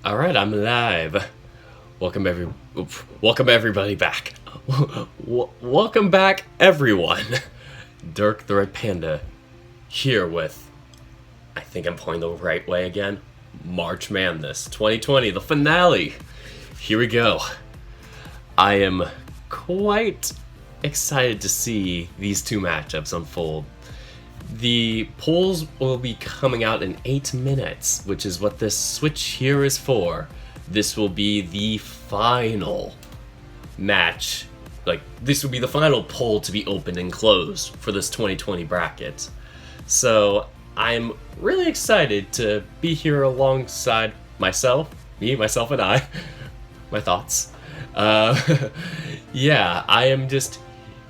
All right, I'm live. Welcome everybody back. Welcome back, everyone. Dirk the Red Panda here with, I think I'm pointing the right way again, March Madness 2020, the finale. Here we go. I am quite excited to see these two matchups unfold. The polls will be coming out in 8 minutes, which is what this switch here is for. This will be the final match. This will be the final poll to be opened and closed for this 2020 bracket. So, I'm really excited to be here alongside myself, myself, and I. My thoughts. Yeah, I am just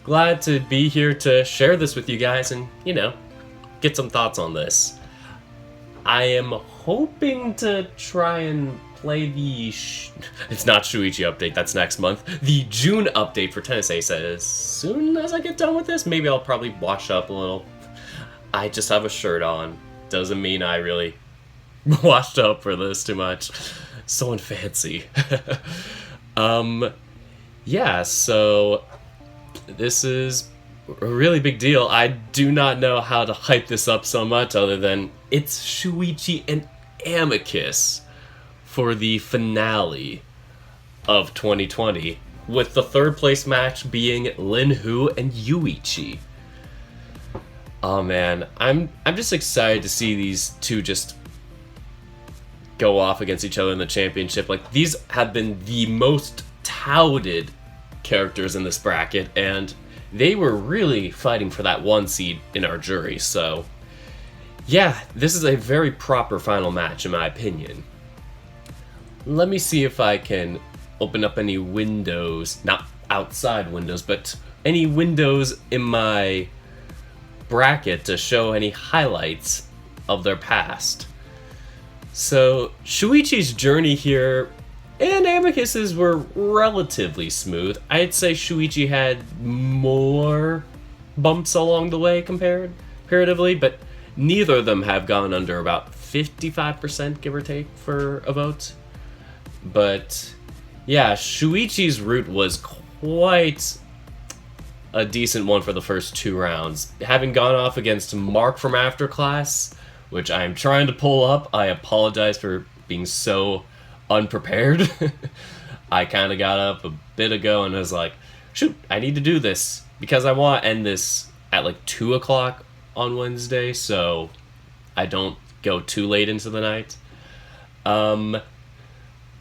glad to be here to share this with you guys and, get some thoughts on this. I am hoping to try and play the... It's not Shuichi update, that's next month. The June update for Tennis Ace as soon as I get done with this. Maybe I'll probably wash up a little. I just have a shirt on. Doesn't mean I really washed up for this too much. So unfancy. Yeah, so this is a really big deal. I do not know how to hype this up so much other than it's Shuichi and Amicus for the finale of 2020, with the third place match being Lin Who and Yuichi. Oh man, I'm just excited to see these two just go off against each other in the championship. These have been the most touted characters in this bracket, and they were really fighting for that one seed in our jury, so yeah, this is a very proper final match in my opinion. Let me see if I can open up any windows, not outside windows, but any windows in my bracket to show any highlights of their past. So, Shuichi's journey here and Amicus's were relatively smooth. I'd say Shuichi had more bumps along the way comparatively, but neither of them have gone under about 55%, give or take, for a vote. But yeah, Shuichi's route was quite a decent one for the first 2 rounds. Having gone off against Mark from After Class, which I am trying to pull up, I apologize for being so unprepared. I kind of got up a bit ago and was like, shoot, I need to do this because I want to end this at 2 o'clock on Wednesday so I don't go too late into the night.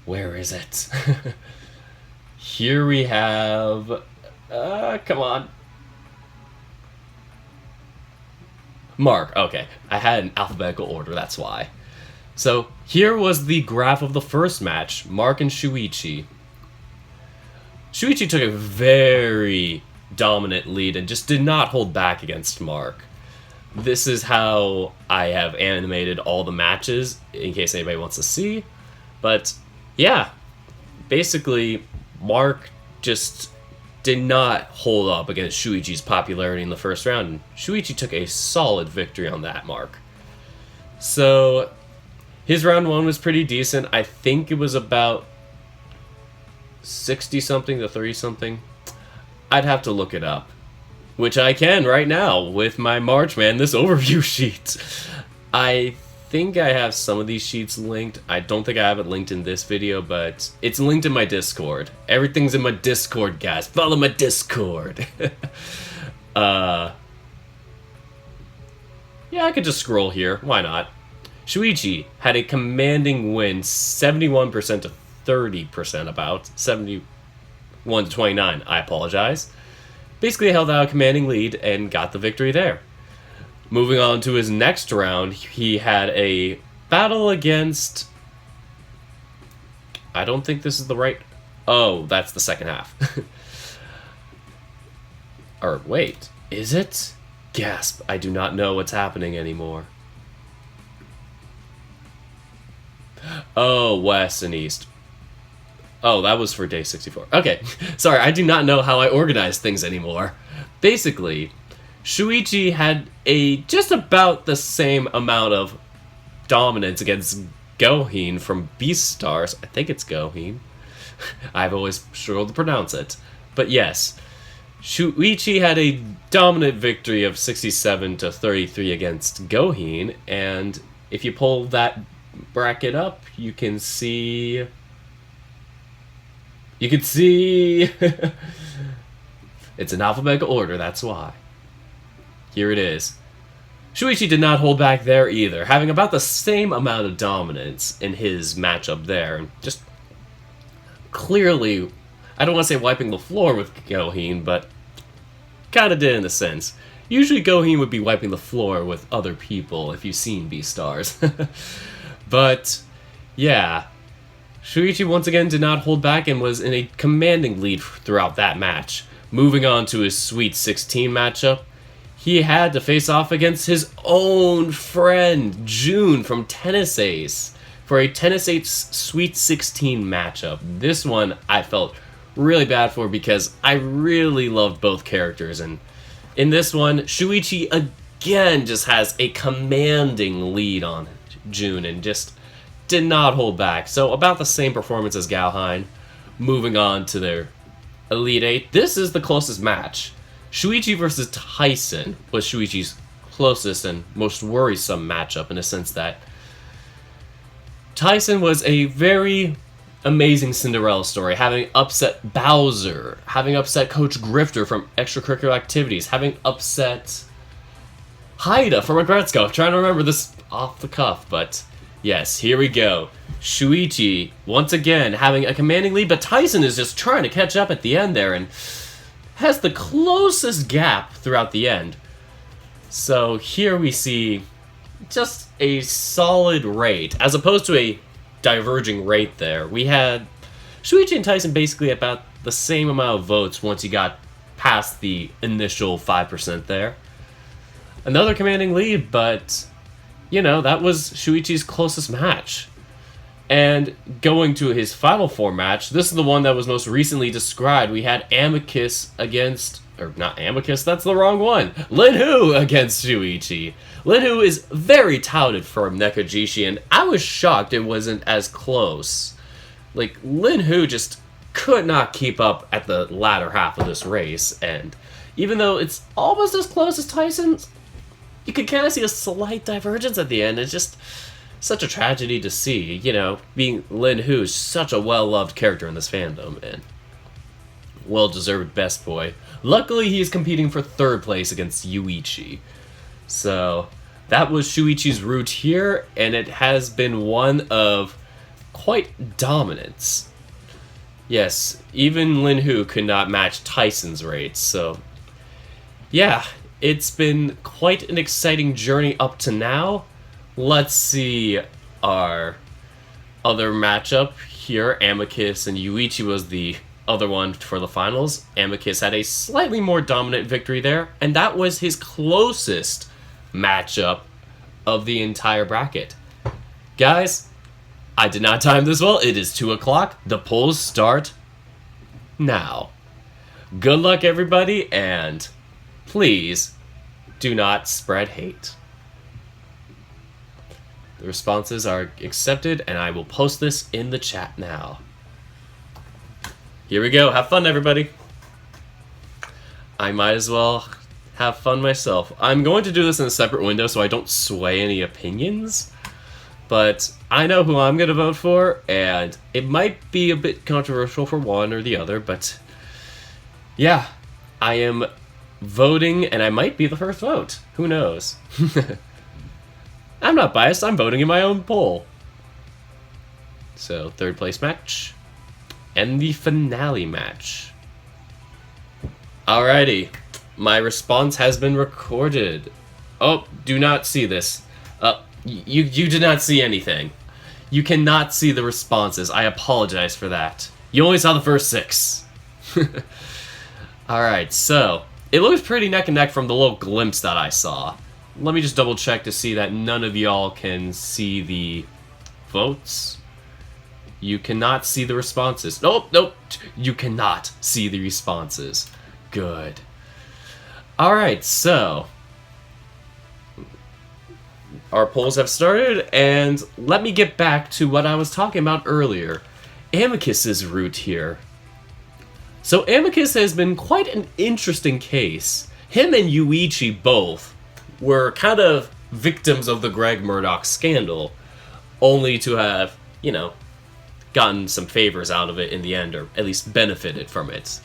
Where is it? Here we have, come on. Mark, okay. I had an alphabetical order, that's why. So, here was the graph of the first match, Mark and Shuichi. Shuichi took a very dominant lead and just did not hold back against Mark. This is how I have animated all the matches, in case anybody wants to see. But, yeah, basically, Mark just did not hold up against Shuichi's popularity in the first round, and Shuichi took a solid victory on that mark. So, his round 1 was pretty decent. I think it was about 60-something to 30-something. I'd have to look it up, which I can right now with my March Madness overview sheet. I think I have some of these sheets linked. I don't think I have it linked in this video, but it's linked in my Discord. Everything's in my Discord, guys. Follow my Discord. Yeah, I could just scroll here. Why not? Shuichi had a commanding win, 71% to 30%, about 71 to 29. I apologize. Basically held out a commanding lead and got the victory there. Moving on to his next round, he had a battle against... I don't think this is the right... Oh, that's the second half. Or wait, is it? Gasp, I do not know what's happening anymore. Oh, west and east. Oh, that was for day 64. Okay, sorry, I do not know how I organize things anymore. Basically, Shuichi had just about the same amount of dominance against Goheen from Beastars. I think it's Goheen. I've always struggled to pronounce it. But yes, Shuichi had a dominant victory of 67-33 against Goheen, and if you pull that bracket up, you can see... it's in alphabetical order, that's why. Here it is. Shuichi did not hold back there either, having about the same amount of dominance in his matchup there, and just clearly, I don't want to say wiping the floor with Goheen, but kind of did in a sense. Usually Goheen would be wiping the floor with other people if you've seen Beastars. But, yeah. Shuichi once again did not hold back and was in a commanding lead throughout that match. Moving on to his Sweet 16 matchup, he had to face off against his own friend, June from Tennis Ace, for a Tennis Ace Sweet 16 matchup. This one I felt really bad for because I really loved both characters, and in this one, Shuichi again just has a commanding lead on June and just did not hold back. So about the same performance as Galheim. Moving on to their Elite Eight. This is the closest match. Shuichi versus Tyson was Shuichi's closest and most worrisome matchup, in a sense that Tyson was a very amazing Cinderella story, having upset Bowser, having upset Coach Grifter from extracurricular activities, having upset Haida from Agretzko. I'm trying to remember this off the cuff, but yes, here we go. Shuichi, once again, having a commanding lead, but Tyson is just trying to catch up at the end there and has the closest gap throughout the end. So here we see just a solid rate, as opposed to a diverging rate there. We had Shuichi and Tyson basically about the same amount of votes once you got past the initial 5% there. Another commanding lead, but, you know, that was Shuichi's closest match. And going to his Final Four match, this is the one that was most recently described. We had Amicus against... or not Amicus, that's the wrong one. Lin Who against Shuichi. Lin Who is very touted from Nekajishi, and I was shocked it wasn't as close. Like, Lin Who just could not keep up at the latter half of this race, and even though it's almost as close as Tyson's, you could kind of see a slight divergence at the end. It's just such a tragedy to see, you know, being Lin Who's such a well-loved character in this fandom, and well-deserved best boy. Luckily, he is competing for third place against Yuichi. So, that was Shuichi's route here, and it has been one of quite dominance. Yes, even Lin Who could not match Tyson's rates, so yeah, it's been quite an exciting journey up to now. Let's see our other matchup here. Amicus and Yuichi was the other one for the finals. Amicus had a slightly more dominant victory there, and that was his closest matchup of the entire bracket. Guys, I did not time this well. It is 2 o'clock. The polls start now. Good luck, everybody, and please do not spread hate. The responses are accepted, and I will post this in the chat now. Here we go. Have fun, everybody. I might as well have fun myself. I'm going to do this in a separate window so I don't sway any opinions, but I know who I'm going to vote for, and it might be a bit controversial for one or the other, but yeah, I am voting, and I might be the first vote. Who knows? I'm not biased. I'm voting in my own poll. So, third place match. And the finale match. Alrighty. My response has been recorded. Oh, do not see this. You did not see anything. You cannot see the responses. I apologize for that. You only saw the first 6. Alright, so it looks pretty neck and neck from the little glimpse that I saw. Let me just double check to see that none of y'all can see the votes. You cannot see the responses. Nope. You cannot see the responses. Good. Alright, so our polls have started, and let me get back to what I was talking about earlier. Amicus's route here. So Amicus has been quite an interesting case. Him and Yuichi both were kind of victims of the Greg Murdoch scandal, only to have, gotten some favors out of it in the end, or at least benefited from it.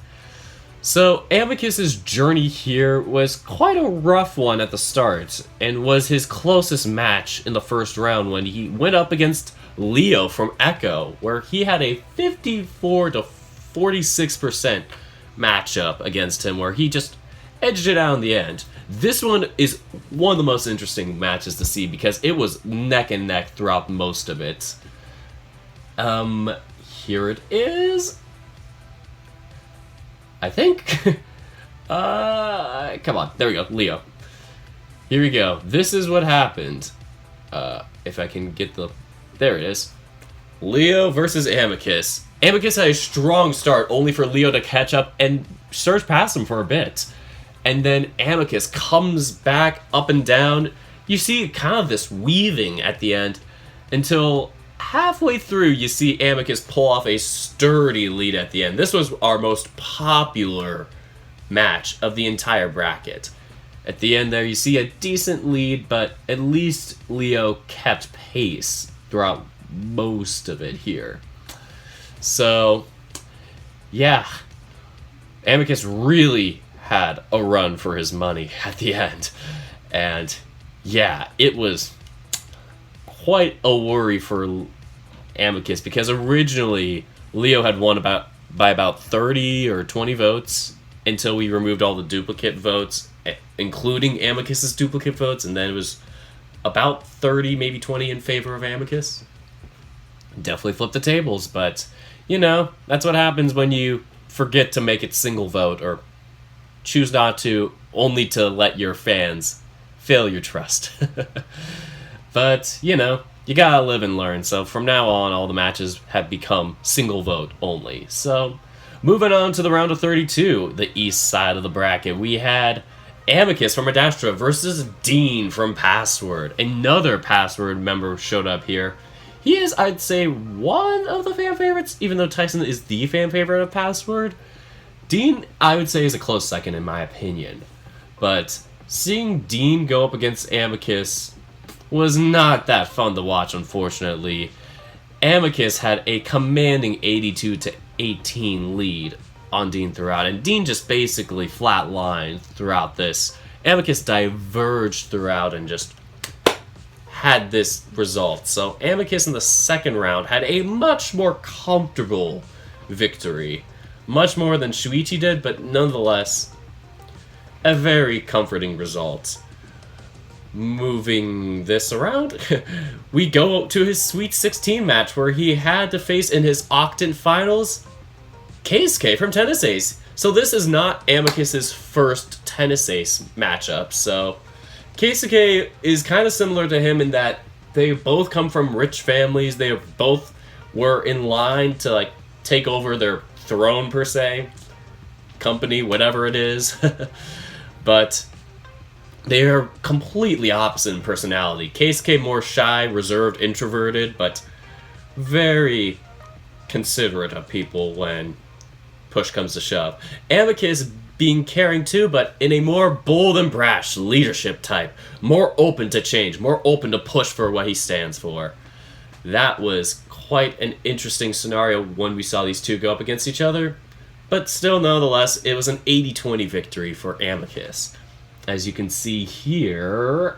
So Amicus's journey here was quite a rough one at the start, and was his closest match in the first round when he went up against Leo from Echo, where he had a 54 to 46% matchup against him, where he just edged it out in the end. This one is one of the most interesting matches to see because it was neck and neck throughout most of it. Here it is. I think. Come on. There we go. Leo. Here we go. This is what happened. If I can get the... There it is. Leo versus Amicus. Amicus had a strong start, only for Leo to catch up and surge past him for a bit. And then Amicus comes back up and down. You see kind of this weaving at the end until halfway through you see Amicus pull off a sturdy lead at the end. This was our most popular match of the entire bracket. At the end there you see a decent lead, but at least Leo kept pace throughout most of it here. So, yeah, Amicus really had a run for his money at the end. And, yeah, it was quite a worry for Amicus because originally Leo had won by about 30 or 20 votes until we removed all the duplicate votes, including Amicus's duplicate votes, and then it was about 30, maybe 20 in favor of Amicus. Definitely flipped the tables, but that's what happens when you forget to make it single vote or choose not to, only to let your fans fail your trust. But, you gotta live and learn. So from now on, all the matches have become single vote only. So moving on to the round of 32, the east side of the bracket, we had Amicus from Adastra versus Dean from Password. Another Password member showed up here. He is, I'd say, one of the fan favorites, even though Tyson is the fan favorite of Password. Dean, I would say, is a close second in my opinion. But seeing Dean go up against Amicus was not that fun to watch, unfortunately. Amicus had a commanding 82 to 18 lead on Dean throughout, and Dean just basically flatlined throughout this. Amicus diverged throughout and just had this result. So Amicus in the second round had a much more comfortable victory. Much more than Shuichi did, but nonetheless, a very comforting result. Moving this around, we go to his Sweet 16 match where he had to face in his Octant Finals Keisuke from Tennis Ace. So this is not Amicus's first Tennis Ace matchup, so Keisuke is kind of similar to him in that they both come from rich families. They both were in line to take over their throne per se, company, whatever it is. But they are completely opposite in personality. Keisuke more shy, reserved, introverted, but very considerate of people when push comes to shove. Amicus being caring too, but in a more bold and brash leadership type. More open to change, more open to push for what he stands for. That was quite an interesting scenario when we saw these two go up against each other. But still, nonetheless, it was an 80-20 victory for Amicus. As you can see here,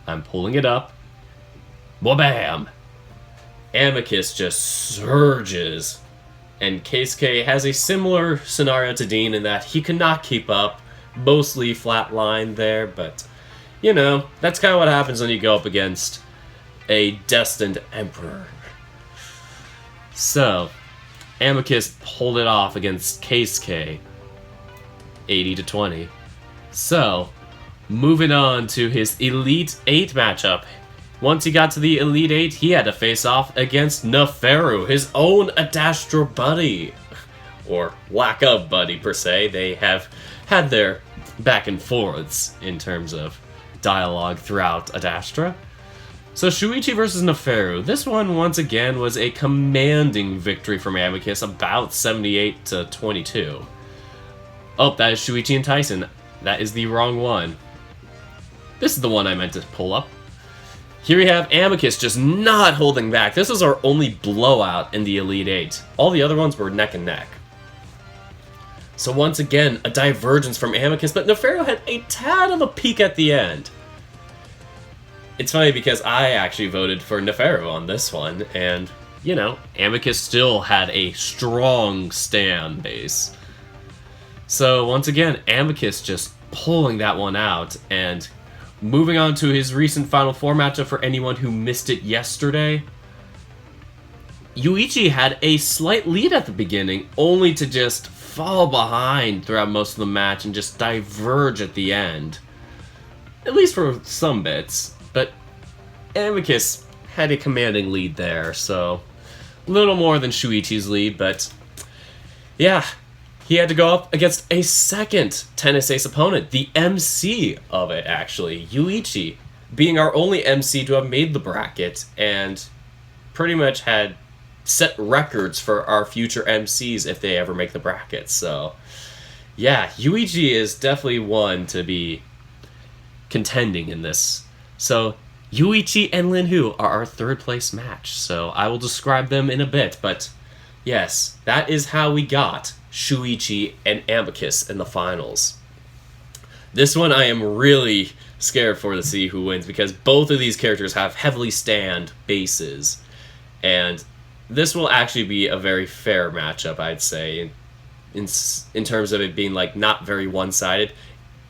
I'm pulling it up. Wha-bam! Amicus just surges. And Keisuke has a similar scenario to Dean in that he could not keep up, mostly flatline there, but, that's kind of what happens when you go up against a destined emperor. So, Amicus pulled it off against Keisuke, 80-20. So, moving on to his Elite 8 matchup. Once he got to the Elite 8, he had to face off against Neferu, his own Adastra buddy. Or lack of buddy, per se. They have had their back and forths in terms of dialogue throughout Adastra. So Shuichi versus Neferu. This one, once again, was a commanding victory from Amicus, about 78 to 22. Oh, that is Shuichi and Tyson. That is the wrong one. This is the one I meant to pull up. Here we have Amicus just not holding back. This is our only blowout in the Elite Eight. All the other ones were neck and neck. So once again, a divergence from Amicus, but Neferu had a tad of a peak at the end. It's funny because I actually voted for Neferu on this one, and, you know, Amicus still had a strong stand base. So once again, Amicus just pulling that one out, and moving on to his recent Final Four matchup for anyone who missed it yesterday. Yuichi had a slight lead at the beginning, only to just fall behind throughout most of the match and just diverge at the end. At least for some bits. But Amicus had a commanding lead there, so a little more than Shuichi's lead, but yeah, he had to go up against a second tennis ace opponent, the MC of it actually, Yuichi, being our only MC to have made the bracket, and pretty much had set records for our future MCs if they ever make the bracket. So yeah, Yuichi is definitely one to be contending in this. So Yuichi and Lin Who are our third place match, so I will describe them in a bit, but yes, that is how we got Shuichi and Amicus in the finals. This one I am really scared for to see who wins, because both of these characters have heavily stand bases, and this will actually be a very fair matchup, I'd say, in terms of it being like not very one-sided.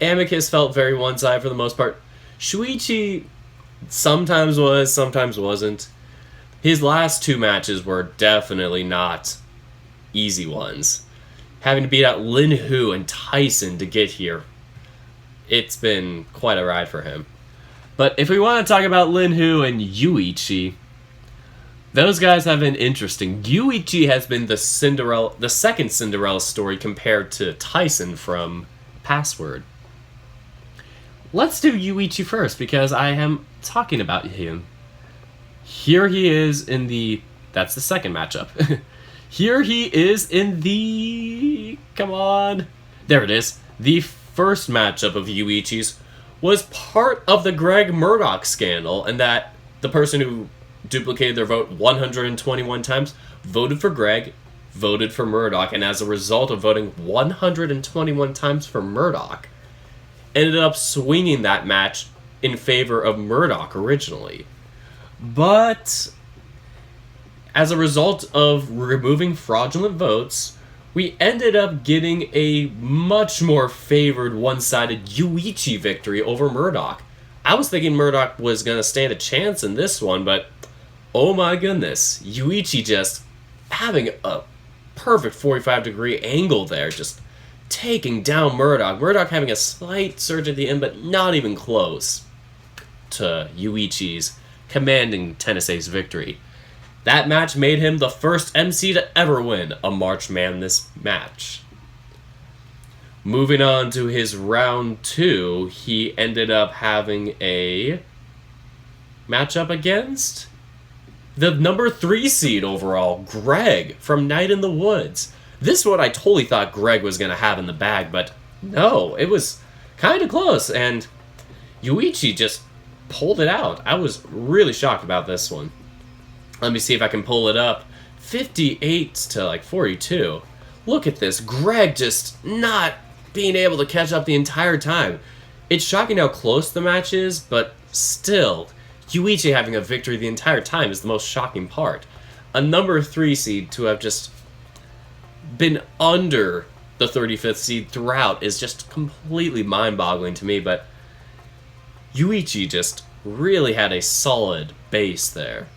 Amicus felt very one-sided for the most part. Shuichi sometimes was, sometimes wasn't. His last two matches were definitely not easy ones. Having to beat out Lin Who and Tyson to get here, it's been quite a ride for him. But if we want to talk about Lin Who and Yuichi, those guys have been interesting. Yuichi has been the second Cinderella story compared to Tyson from Password. Let's do Yuichi first, because I am talking about him. Here he is in the... That's the second matchup. Here he is in the... Come on. There it is. The first matchup of Yuichi's was part of the Greg Murdoch scandal, and that the person who duplicated their vote 121 times voted for Greg, voted for Murdoch, and as a result of voting 121 times for Murdoch, ended up swinging that match in favor of Murdoch originally. But as a result of removing fraudulent votes, we ended up getting a much more favored one-sided Yuichi victory over Murdoch. I was thinking Murdoch was going to stand a chance in this one, but oh my goodness, Yuichi just having a perfect 45-degree angle there, just taking down Murdoch. Murdoch having a slight surge at the end, but not even close to Yuichi's commanding tennis ace victory. That match made him the first MC to ever win a March Madness match. Moving on to his round 2, he ended up having a matchup against the number 3 seed overall, Greg from Night in the Woods. This one I totally thought Greg was going to have in the bag, but no, it was kind of close, and Yuichi just pulled it out. I was really shocked about this one. Let me see if I can pull it up. 58 to like 42. Look at this. Greg just not being able to catch up the entire time. It's shocking how close the match is, but still, Yuichi having a victory the entire time is the most shocking part. A number 3 seed to have just been under the 35th seed throughout is just completely mind-boggling to me, but Yuichi just really had a solid base there.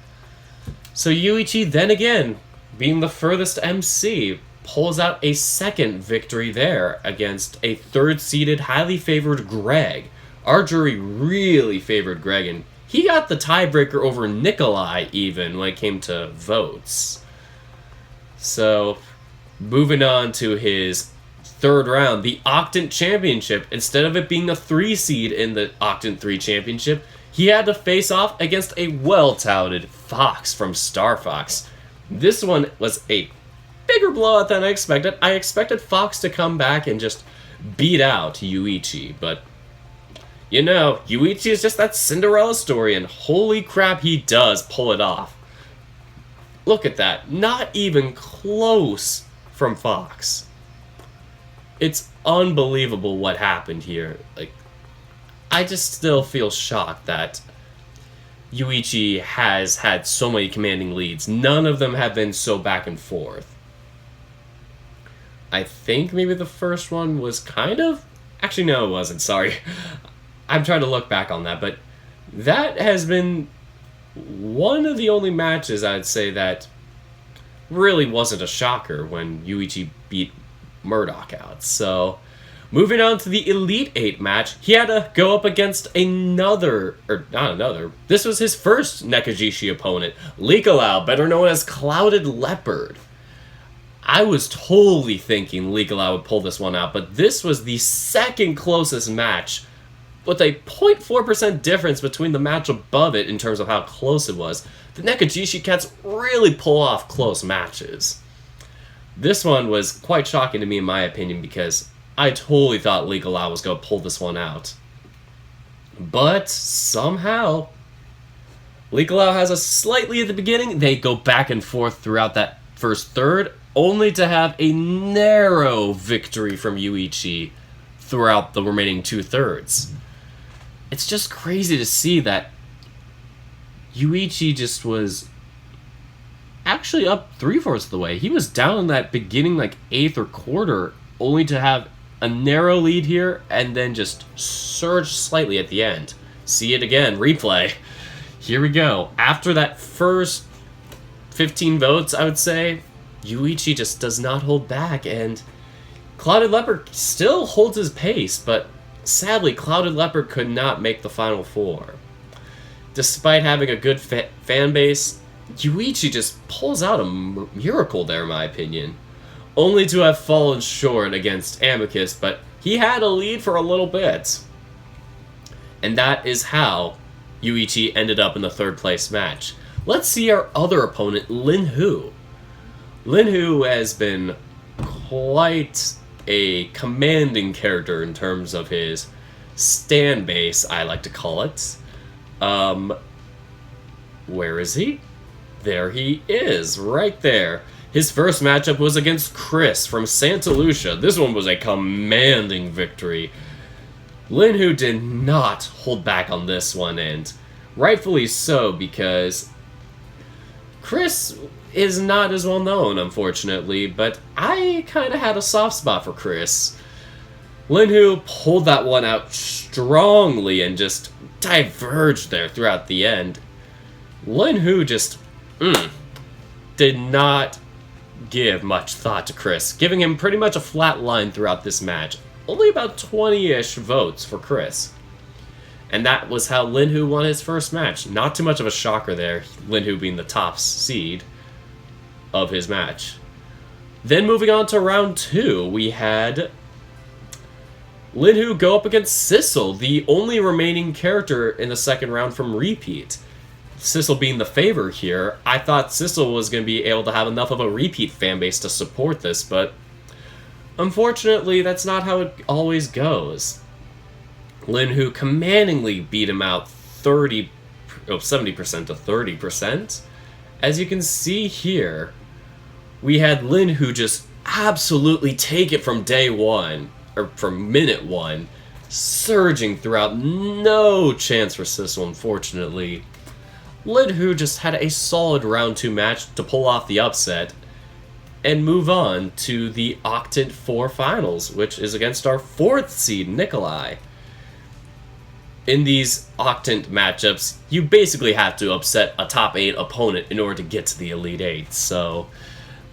So Yuichi, then again, being the furthest MC, pulls out a second victory there against a third-seeded, highly favored Greg. Our jury really favored Greg, and he got the tiebreaker over Nikolai, even, when it came to votes. So, moving on to his third round, the Octant Championship, instead of it being a 3 seed in the Octant 3 Championship, he had to face off against a well-touted Fox from Star Fox. This one was a bigger blowout than I expected. I expected Fox to come back and just beat out Yuichi, but you know, Yuichi is just that Cinderella story, and holy crap, he does pull it off. Look at that. Not even close from Fox. It's unbelievable what happened here. Like, I just still feel shocked that Yuichi has had so many commanding leads. None of them have been so back and forth. I think maybe the first one was kind of... Actually, no, it wasn't. Sorry. I'm trying to look back on that, but that has been one of the only matches I'd say that really wasn't a shocker when Yuichi beat Murdoch out. So, moving on to the Elite 8 match, he had to go up against this was his first Nekajishi opponent, Likalau, better known as Clouded Leopard. I was totally thinking Likalau would pull this one out, but this was the second closest match, with a 0.4% difference between the match above it in terms of how close it was. The Nekajishi cats really pull off close matches. This one was quite shocking to me in my opinion because I totally thought Likalau was going to pull this one out. But somehow, Likalau has a slightly at the beginning. They go back and forth throughout that first third, only to have a narrow victory from Yuichi throughout the remaining 2/3. It's just crazy to see that Yuichi just was actually up 3/4 of the way. He was down in that beginning, like 8th or quarter, only to have a narrow lead here and then just surge slightly at the end. See it again, replay. Here we go. After that first 15 votes, I would say, Yuichi just does not hold back, and Clouded Leopard still holds his pace, but sadly, Clouded Leopard could not make the Final Four. Despite having a good fan base, Yuichi just pulls out a miracle there, in my opinion. Only to have fallen short against Amicus, but he had a lead for a little bit. And that is how Yuichi ended up in the 3rd place match. Let's see our other opponent, Lin Who. Lin Who has been quite a commanding character in terms of his stand base, I like to call it. Where is he? There he is, right there. His first matchup was against Chris from Santa Lucia. This one was a commanding victory. Lin Who did not hold back on this one, and rightfully so, because Chris is not as well known, unfortunately, but I kind of had a soft spot for Chris. Lin Who pulled that one out strongly and just diverged there throughout the end. Lin Who just did not give much thought to Chris, giving him pretty much a flat line throughout this match. Only about 20-ish votes for Chris. And that was how Lin Who won his first match. Not too much of a shocker there, Lin Who being the top seed of his match. Then moving on to round 2, we had Lin Who go up against Sissel, the only remaining character in the second round from Repeat. Sissel being the favor here, I thought Sissel was going to be able to have enough of a Repeat fanbase to support this, but unfortunately, that's not how it always goes. Lin Who commandingly beat him out 70% to 30%. As you can see here, we had Lin Who just absolutely take it from day one, or from minute 1, surging throughout, no chance for Sissel, unfortunately. Lin Who just had a solid round 2 match to pull off the upset, and move on to the Octant 4 finals, which is against our 4th seed, Nikolai. In these Octant matchups, you basically have to upset a top 8 opponent in order to get to the Elite 8, so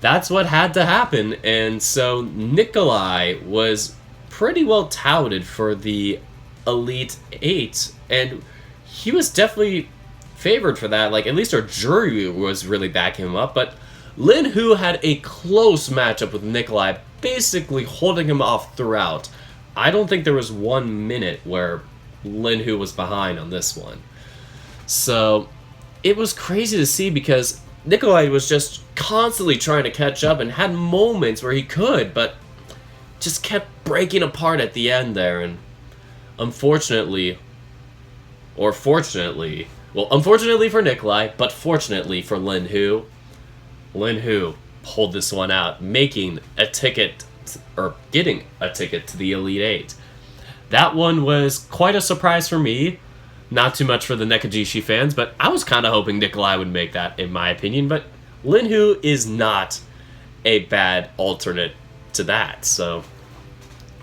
that's what had to happen, and so Nikolai was pretty well touted for the Elite 8, and he was definitely favored for that. Like, at least our jury was really backing him up, but Lin Who had a close matchup with Nikolai, basically holding him off throughout. I don't think there was 1 minute where Lin Who was behind on this one. So it was crazy to see because Nikolai was just constantly trying to catch up and had moments where he could, but just kept breaking apart at the end there. And unfortunately, or fortunately, well, unfortunately for Nikolai, but fortunately for Lin Who pulled this one out, making a ticket, or getting a ticket to the Elite Eight. That one was quite a surprise for me. Not too much for the Nekajishi fans, but I was kind of hoping Nikolai would make that, in my opinion. But Lin Who is not a bad alternate to that. So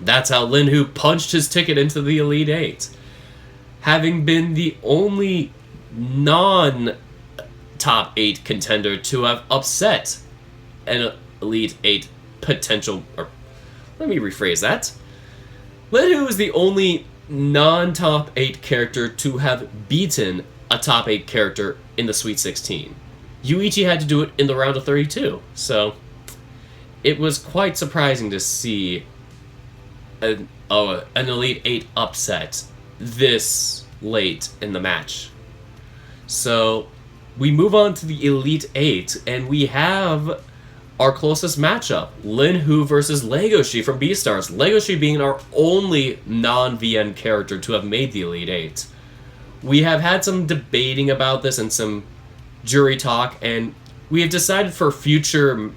that's how Lin Who punched his ticket into the Elite Eight. Having been the only non-top 8 contender to have upset an Elite 8 potential... Or, let me rephrase that. Lin Who is the only non-top 8 character to have beaten a top 8 character in the Sweet 16. Yuichi had to do it in the round of 32, so it was quite surprising to see an Elite 8 upset this late in the match. So we move on to the Elite 8, and we have our closest matchup, Lin Who versus Legoshi from Beastars. Legoshi being our only non-VN character to have made the Elite 8. We have had some debating about this and some jury talk, and we have decided for future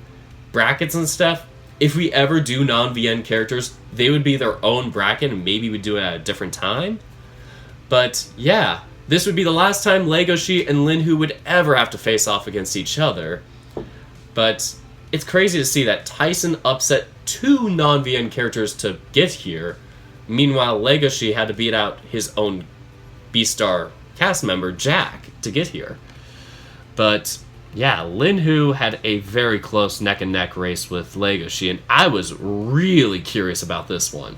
brackets and stuff, if we ever do non-VN characters, they would be their own bracket, and maybe we'd do it at a different time. But yeah, this would be the last time Legoshi and Lin Who would ever have to face off against each other. But it's crazy to see that Tyson upset 2 non-VN characters to get here. Meanwhile, Legoshi had to beat out his own Beastar cast member, Jack, to get here. But yeah, Lin Who had a very close neck-and-neck race with Legoshi, and I was really curious about this one.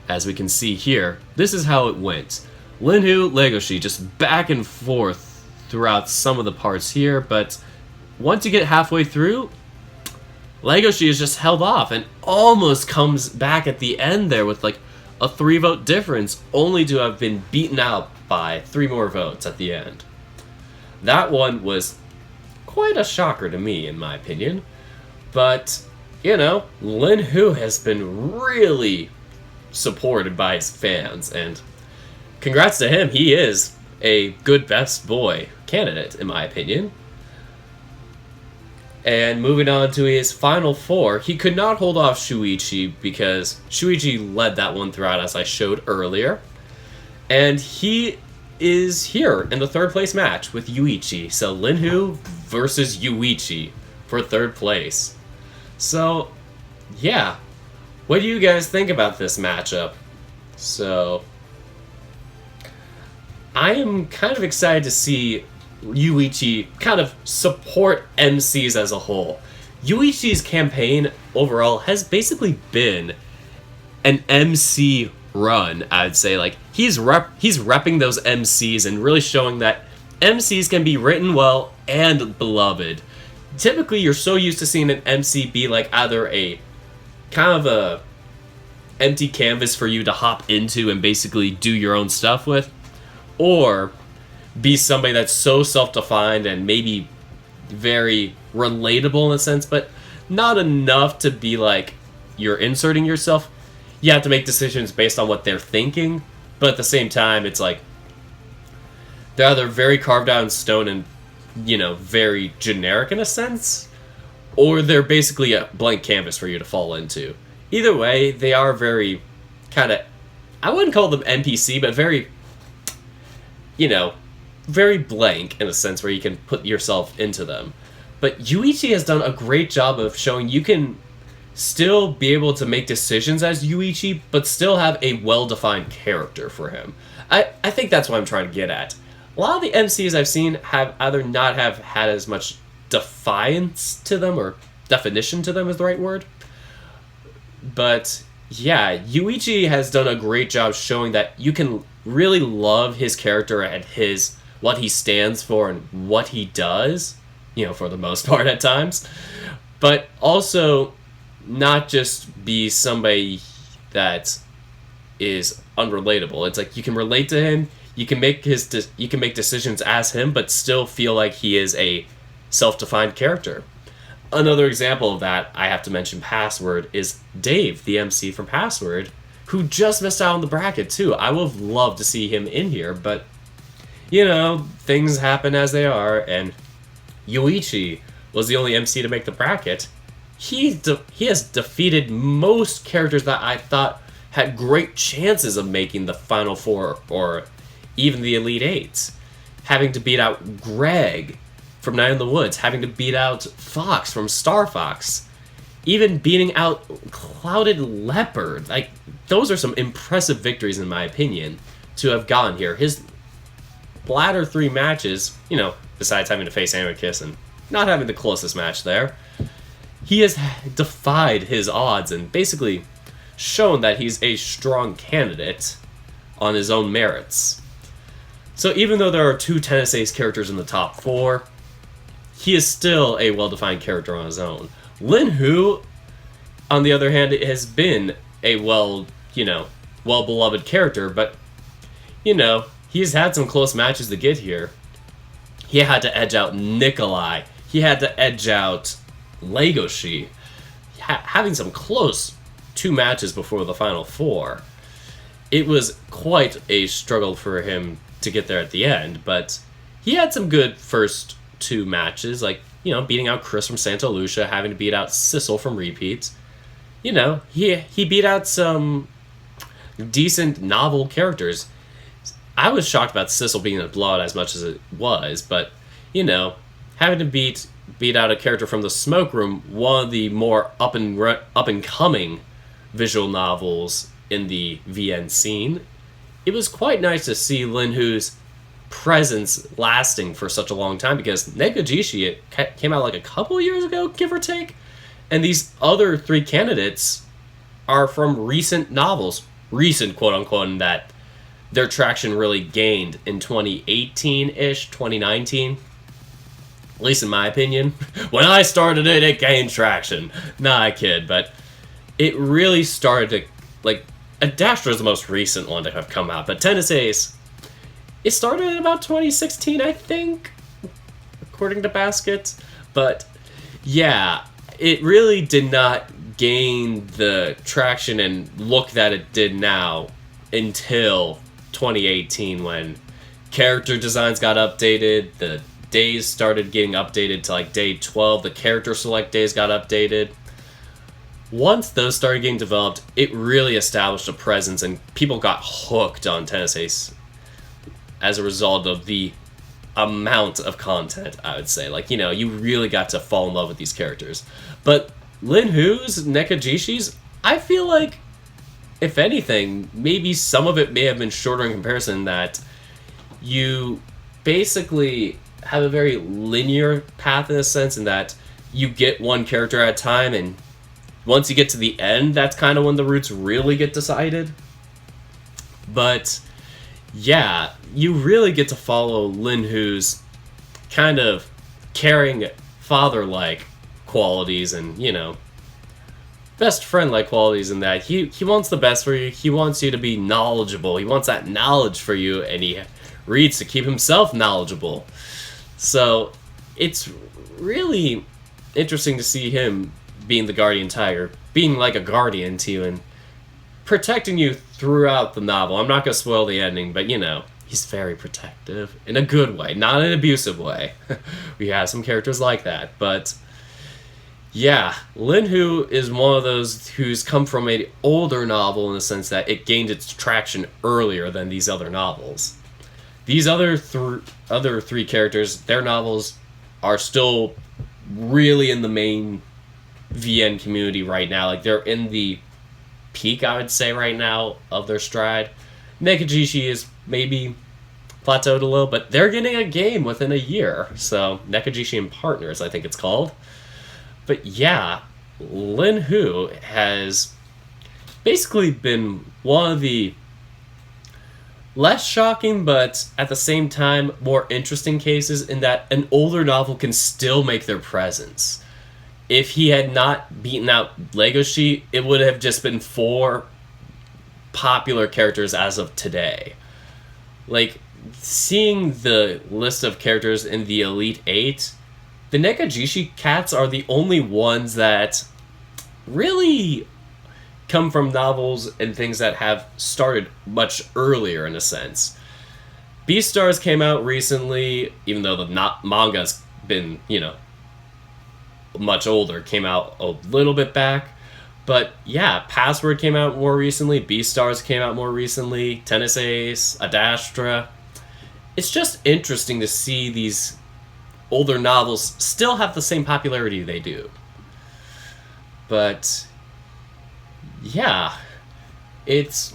As we can see here, this is how it went. Lin Who, Legoshi, just back and forth throughout some of the parts here, but once you get halfway through, Legoshi is just held off and almost comes back at the end there with like a 3-vote difference, only to have been beaten out by 3 more votes at the end. That one was quite a shocker to me, in my opinion. But, you know, Lin Who has been really supported by his fans, and congrats to him. He is a good best boy candidate, in my opinion. And moving on to his final 4, he could not hold off Shuichi because Shuichi led that one throughout, as I showed earlier. And he is here in the 3rd place match with Yuichi. So Lin Who versus Yuichi for 3rd place. So, yeah. What do you guys think about this matchup? So, I am kind of excited to see Yuichi kind of support MCs as a whole. Yuichi's campaign overall has basically been an MC run, I'd say. Like, he's repping those MCs and really showing that MCs can be written well and beloved. Typically, you're so used to seeing an MC be like either a kind of a empty canvas for you to hop into and basically do your own stuff with, or be somebody that's so self-defined and maybe very relatable in a sense, but not enough to be like you're inserting yourself. You have to make decisions based on what they're thinking, but at the same time, it's like they're either very carved out in stone and, you know, very generic in a sense, or they're basically a blank canvas for you to fall into. Either way, they are very kind of, I wouldn't call them NPC, but very, you know, very blank in a sense where you can put yourself into them. But Yuichi has done a great job of showing you can still be able to make decisions as Yuichi, but still have a well-defined character for him. I think that's what I'm trying to get at. A lot of the MCs I've seen have either not have had as much defiance to them, or definition to them is the right word. But yeah, Yuichi has done a great job showing that you can really love his character and what he stands for and what he does, for the most part at times. But also not just be somebody that is unrelatable. It's like you can relate to him, you can make decisions as him, but still feel like he is a self-defined character. Another example of that, I have to mention Password, is Dave, the MC from Password, who just missed out on the bracket too. I would have loved to see him in here, but things happen as they are, and Yuichi was the only MC to make the bracket. He has defeated most characters that I thought had great chances of making the Final Four or even the Elite Eight. Having to beat out Greg from Night in the Woods, having to beat out Fox from Star Fox, even beating out Clouded Leopard. Like, those are some impressive victories in my opinion to have gotten here. His latter 3 matches, besides having to face Amicus and not having the closest match there, he has defied his odds and basically shown that he's a strong candidate on his own merits. So even though there are 2 Tennis Ace characters in the top 4, he is still a well-defined character on his own. Lin Who, on the other hand, has been a well-beloved character, but, he's had some close matches to get here. He had to edge out Nikolai. He had to edge out Legoshi. Having some close 2 matches before the Final Four. It was quite a struggle for him to get there at the end, but he had some good first 2 matches, like, beating out Chris from Santa Lucia, having to beat out Sissel from Repeats. He beat out some decent novel characters. I was shocked about Sissel being a blowout as much as it was, but, having to beat out a character from the Smoke Room, one of the more up and coming visual novels in the VN scene, it was quite nice to see Lin Who's presence lasting for such a long time, because Nekajishi came out like a couple years ago, give or take, and these other 3 candidates are from recent novels, recent quote unquote, in that their traction really gained in 2018-ish, 2019. At least in my opinion. When I started it gained traction. Nah, I kid, but it really started to, like, Adastra is the most recent one to have come out, but Tennis Ace, it started in about 2016, I think, according to Basket. But yeah, it really did not gain the traction and look that it did now until 2018, when character designs got updated, the days started getting updated to like day 12, the character select days got updated. Once those started getting developed, it really established a presence and people got hooked on Tennis Ace as a result of the amount of content, I would say. Like, you really got to fall in love with these characters. But Lin Who's, Nekajishi's, I feel like, if anything, maybe some of it may have been shorter in comparison, that you basically have a very linear path in a sense, in that you get one character at a time, and once you get to the end, that's kind of when the roots really get decided. But yeah, you really get to follow Lin Who's kind of caring father-like qualities and, best friend-like qualities, in that he wants the best for you. He wants you to be knowledgeable. He wants that knowledge for you, and he reads to keep himself knowledgeable. So it's really interesting to see him being the Guardian Tiger, being like a guardian to you and protecting you throughout the novel. I'm not going to spoil the ending, but he's very protective in a good way, not an abusive way. We have some characters like that, but yeah, Lin Who is one of those who's come from an older novel in the sense that it gained its traction earlier than these other novels. These other 3 characters, their novels are still really in the main VN community right now. Like, they're in the peak, I would say, right now of their stride. Nekajishi is maybe plateaued a little, but they're getting a game within a year. So, Nekajishi and Partners, I think it's called. But yeah, Lin Who has basically been one of the less shocking, but at the same time, more interesting cases in that an older novel can still make their presence. If he had not beaten out Legoshi, it would have just been 4 popular characters as of today. Like, seeing the list of characters in the Elite 8, the Nekajishi cats are the only ones that really come from novels and things that have started much earlier in a sense. Beastars came out recently, even though the manga's been, much older, came out a little bit back. But yeah, Password came out more recently, Beastars came out more recently, Tennis Ace, Adastra. It's just interesting to see these older novels still have the same popularity they do. But yeah, it's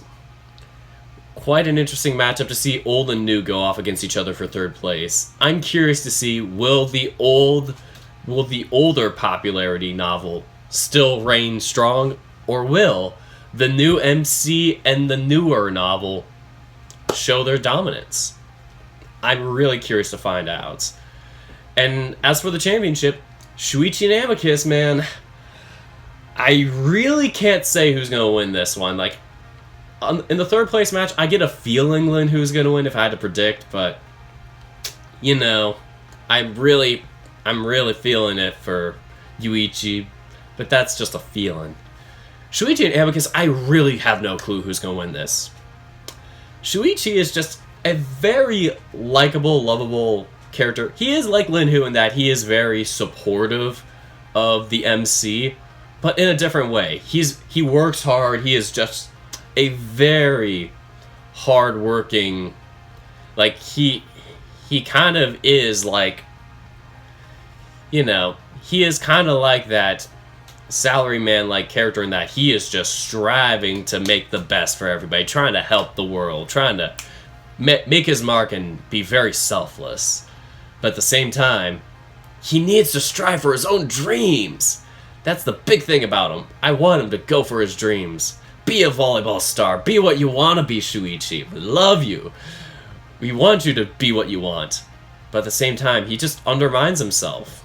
quite an interesting matchup to see old and new go off against each other for third place. I'm curious to see, will the older popularity novel still reign strong, or will the new MC and the newer novel show their dominance? I'm really curious to find out. And as for the championship, Shuichi and Amicus, man, I really can't say who's going to win this one. Like, in the third place match, I get a feeling Lin Who's going to win if I had to predict, but, I'm really feeling it for Yuichi, but that's just a feeling. Shuichi and Amicus, I really have no clue who's going to win this. Shuichi is just a very likable, lovable character. He is like Lin Who in that he is very supportive of the MC, but in a different way. He works hard. He is just a very hard-working, like, he kind of is like, he is kind of like that salaryman-like character in that he is just striving to make the best for everybody, trying to help the world, trying to make his mark and be very selfless. But at the same time, he needs to strive for his own dreams. That's the big thing about him. I want him to go for his dreams. Be a volleyball star. Be what you want to be, Shuichi. We love you. We want you to be what you want. But at the same time, he just undermines himself.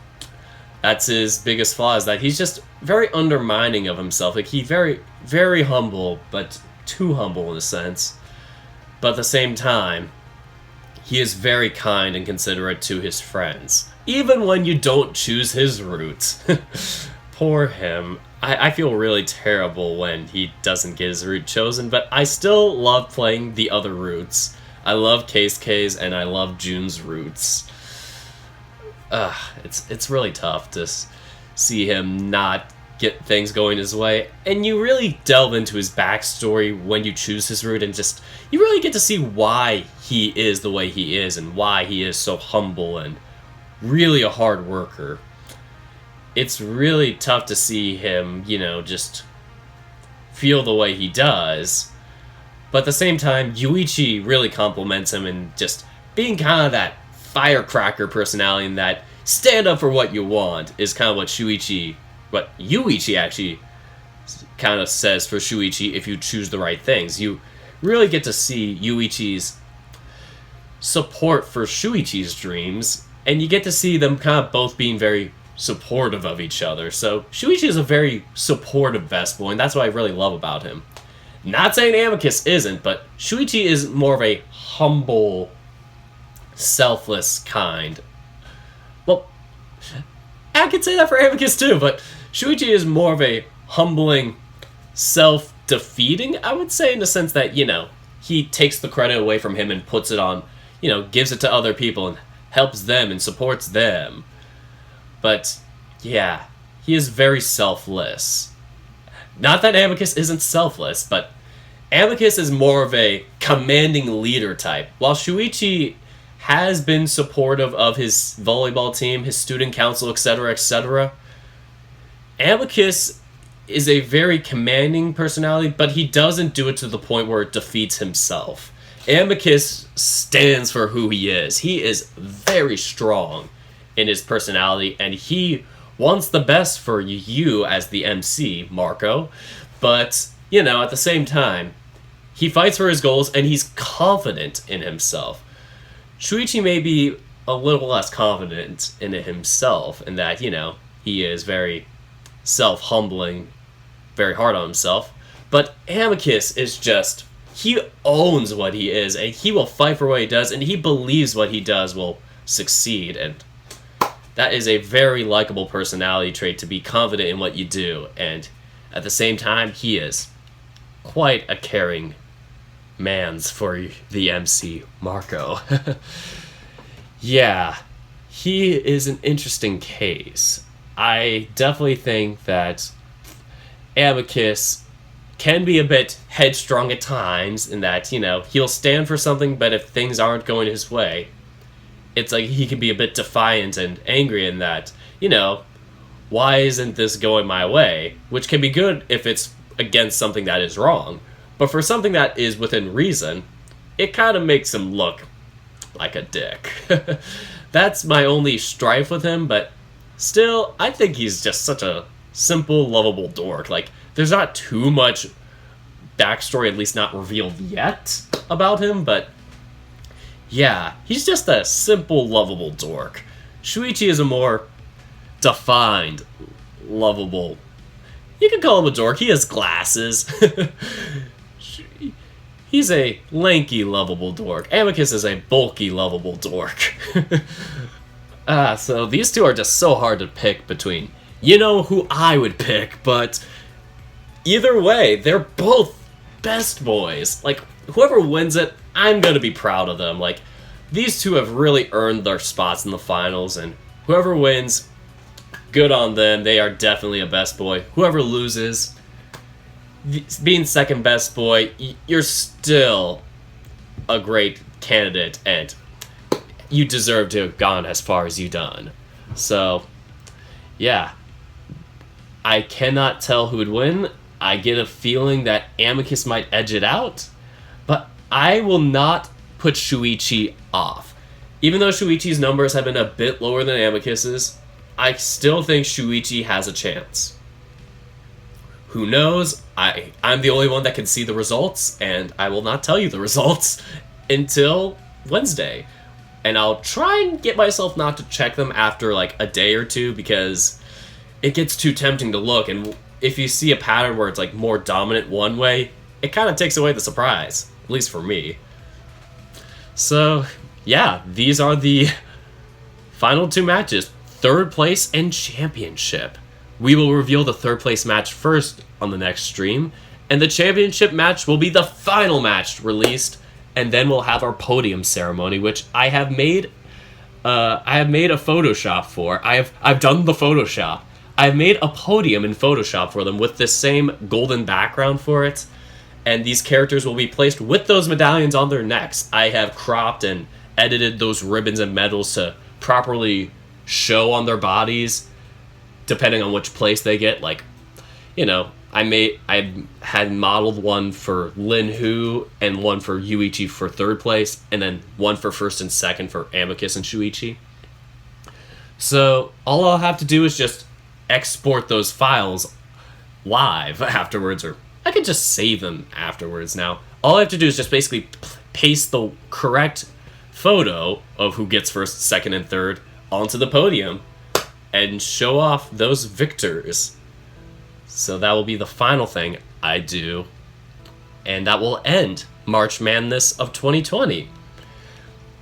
That's his biggest flaw, is that he's just very undermining of himself. Like, he's very, very humble, but too humble in a sense. But at the same time, he is very kind and considerate to his friends. Even when you don't choose his route. Poor him. I feel really terrible when he doesn't get his route chosen, but I still love playing the other routes. I love K's and I love Jun's routes. It's really tough to see him not get things going his way, and you really delve into his backstory when you choose his route, and just you really get to see why he is the way he is and why he is so humble and really a hard worker. It's really tough to see him, just feel the way he does, but at the same time, Yuichi really compliments him and just being kind of that firecracker personality, and that stand up for what you want is kind of what Yuichi actually kind of says for Shuichi. If you choose the right things, you really get to see Yuichi's support for Shuichi's dreams, and you get to see them kind of both being very supportive of each other. So Shuichi is a very supportive best boy, and that's what I really love about him. Not saying Amicus isn't, but Shuichi is more of a humble, selfless kind. Well, I could say that for Amicus too, but Shuichi is more of a humbling, self-defeating, I would say, in the sense that, he takes the credit away from him and puts it on, gives it to other people and helps them and supports them. But, yeah, he is very selfless. Not that Amicus isn't selfless, but Amicus is more of a commanding leader type, while Shuichi has been supportive of his volleyball team, his student council, etc., etc. Amicus is a very commanding personality, but he doesn't do it to the point where it defeats himself. Amicus stands for who he is. He is very strong in his personality, and he wants the best for you as the MC, Marco. But, at the same time, He fights for his goals, and he's confident in himself. Shuichi may be a little less confident in it himself, in that, he is very self-humbling, very hard on himself. But Amicus is just, he owns what he is, and he will fight for what he does, and he believes what he does will succeed, and that is a very likable personality trait, to be confident in what you do, and at the same time, he is quite a caring mans for the MC Marco. Yeah, he is an interesting case. I definitely think that Amicus can be a bit headstrong at times, in that, he'll stand for something, but if things aren't going his way, it's like he can be a bit defiant and angry in that, why isn't this going my way? Which can be good if it's against something that is wrong. But for something that is within reason, it kind of makes him look like a dick. That's my only strife with him, but still, I think he's just such a simple, lovable dork. Like, there's not too much backstory, at least not revealed yet, about him, but yeah, he's just a simple, lovable dork. Shuichi is a more defined, lovable. You can call him a dork. He has glasses. He's a lanky, lovable dork. Amicus is a bulky, lovable dork. So these two are just so hard to pick between. You know who I would pick, but either way, they're both best boys. Like, whoever wins it, I'm gonna be proud of them. Like, these two have really earned their spots in the finals, and whoever wins, good on them. They are definitely a best boy. Whoever loses, being second best boy, you're still a great candidate, and you deserve to have gone as far as you done. So, yeah. I cannot tell who would win. I get a feeling that Amicus might edge it out, but I will not put Shuichi off. Even though Shuichi's numbers have been a bit lower than Amicus's, I still think Shuichi has a chance. Who knows? I'm the only one that can see the results, and I will not tell you the results until Wednesday. And I'll try and get myself not to check them after like a day or two, because it gets too tempting to look, and if you see a pattern where it's like more dominant one way, it kind of takes away the surprise, at least for me. So, yeah, these are the final two matches, third place and championship. We will reveal the third place match first on the next stream, and the championship match will be the final match released, and then we'll have our podium ceremony, which I have made a Photoshop for. I've done the Photoshop. I've made a podium in Photoshop for them with the same golden background for it, and these characters will be placed with those medallions on their necks. I have cropped and edited those ribbons and medals to properly show on their bodies, depending on which place they get. Like, I had modeled one for Lin Who and one for Yuichi for third place, and then one for first and second for Amicus and Shuichi. So all I'll have to do is just export those files live afterwards, or I could just save them afterwards now. All I have to do is just basically paste the correct photo of who gets first, second, and third onto the podium and show off those victors. So that will be the final thing I do, and that will end March Madness of 2020.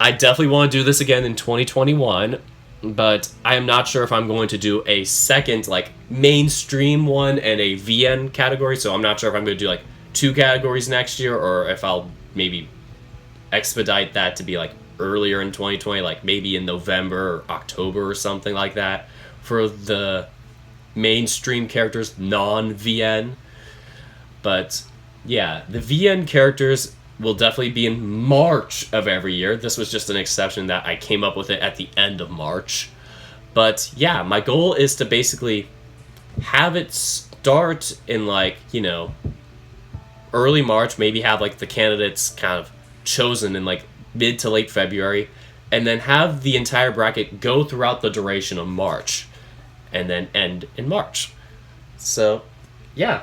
I definitely want to do this again in 2021, but I am not sure if I'm going to do a second, like, mainstream one and a VN category, so I'm not sure if I'm going to do, like, 2 categories next year, or if I'll maybe expedite that to be, like, earlier in 2020, like, maybe in November or October or something like that, for the mainstream characters, non-VN. But, yeah, the VN characters will definitely be in March of every year. This was just an exception that I came up with it at the end of March. But yeah, my goal is to basically have it start in, like, early March, maybe have like the candidates kind of chosen in like mid to late February, and then have the entire bracket go throughout the duration of March, and then end in March. So, yeah.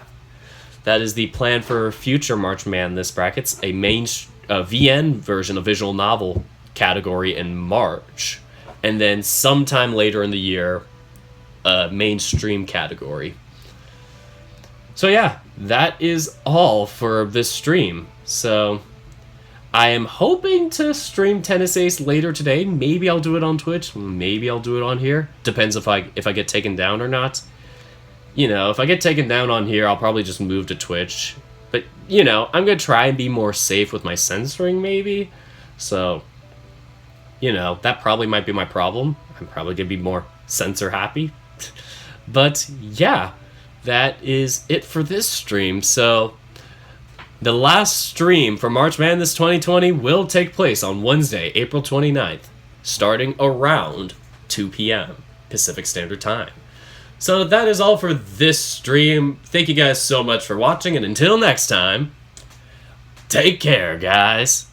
That is the plan for future March Madness brackets, a main VN version, a visual novel category in March, and then sometime later in the year, a mainstream category. So yeah, that is all for this stream. So I am hoping to stream Tennis Ace later today. Maybe I'll do it on Twitch. Maybe I'll do it on here. Depends if I get taken down or not. You know, if I get taken down on here, I'll probably just move to Twitch. But, you know, I'm going to try and be more safe with my censoring, maybe. So, you know, that probably might be my problem. I'm probably going to be more censor happy. But, yeah, that is it for this stream. So the last stream for March Madness 2020 will take place on Wednesday, April 29th, starting around 2 p.m. Pacific Standard Time. So that is all for this stream. Thank you guys so much for watching, and until next time, take care, guys.